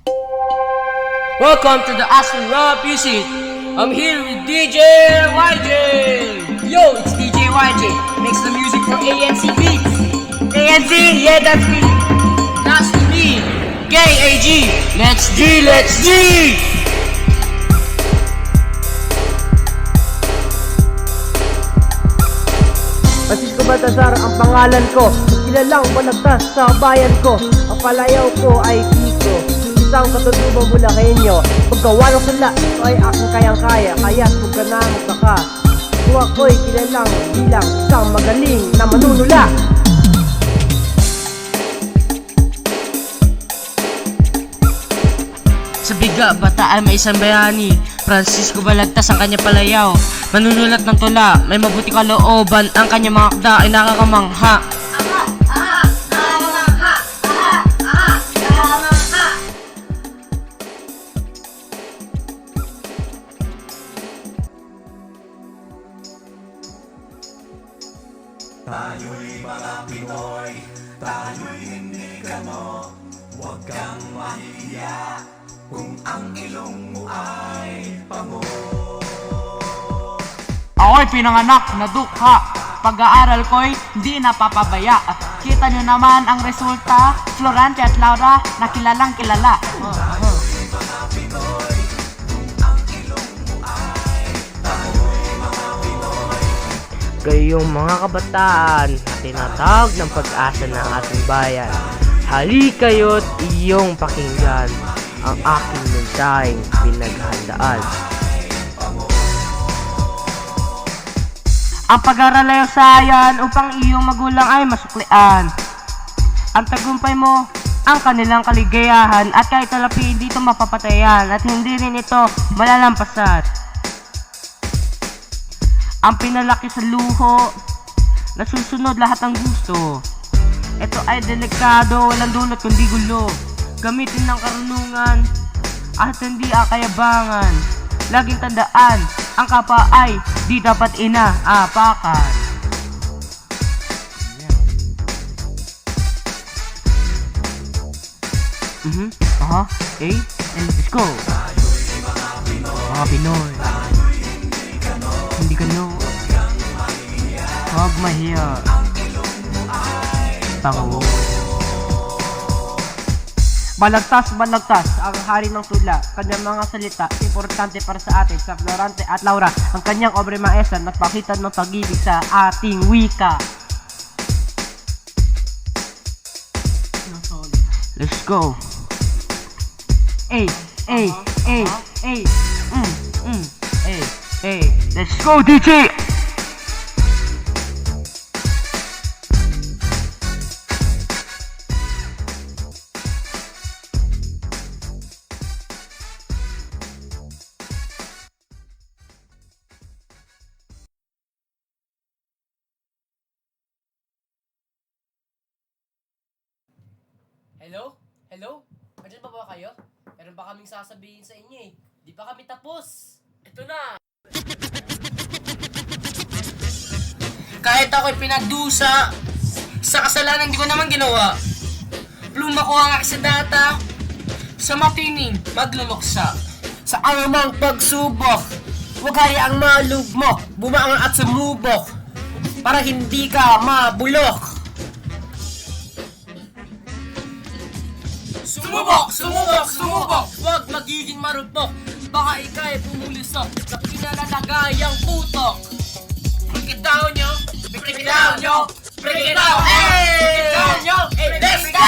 Welcome to the Aspen Rap Music. I'm here with DJ YJ. Yo, it's DJ YJ. Makes the music for ANC Beats. ANC, yeah, that's me. Last to me, KAG. Let's G, let's G. Francisco Baltazar ang pangalan ko, kilalang malagtas sa bayan ko. Ang palayaw ko ay Kiko, isang katutubang Bulakenyo. Paggawa ng sala, ito ay aking kayang-kaya, kaya't huwag ka na magtaka. Kung ako'y kilalang bilang isang magaling na manunula. Sa biga, bataan may isang bayani. Francisco Balagtas ang kanya palayaw. Manunulat ng tula, may mabuti kalooban. Ang kanya mga akda ay nakakamangha. Tayo'y mga Pinoy, tayo'y hindi gano. Huwag kang mahiya kung ang ilong mo ay pango. Ako'y pinanganak na dukha. Pag-aaral ko'y hindi napapabaya. Kita nyo naman ang resulta, Florante at Laura na kilalang kilala. Kayong mga kabataan na tinatawag ng pag-asa ng ating bayan, halikayo't iyong pakinggan ang aking mensaheng pinaghandaan. Ang pag-aaral ay sayan upang iyong magulang ay masuklian. Ang tagumpay mo, ang kanilang kaligayahan, at kahit talapi hindi ito mapapatayan at hindi rin ito malalampasan. Ang pinalaki sa luho, nasusunod lahat ng gusto. Ito ay delikado, walang dulot kundi gulo. Gamitin ng karunungan at hindi ang kayabangan. Laging tandaan, ang kapwa ay di dapat inaapakan. Okay, and let's go. Mga Pinoy, hindi ka no. Huwag mahiya. Tango. Balagtas ang hari ng tula. Kanyang mga salita, importante para sa atin. Sa Florante at Laura, ang kanyang obre maestra, nagpakita ng pag-ibig sa ating wika. Let's go. Hey. Let's go, DJ! Hello? Hello? Andiyan pa ba kayo? Meron ba kaming sasabihin sa inyo eh. Di pa kami tapos. Ito na! Kahit ako'y pinagdusa, sa kasalanan di ko naman ginawa. Pluma ko ang aking sa data, sa matining magluluksa. Sa anumang pagsubok, huwag hayaang malugmok, bumangon at sumubok, para hindi ka mabulok. Sumubok! Huwag magiging marupok, baka ika'y pumulisok sa pinalalagayang putok. Break it down, yo! Break it down, yo! Break it down! Hey! Break it down, yo! Hey, let's go!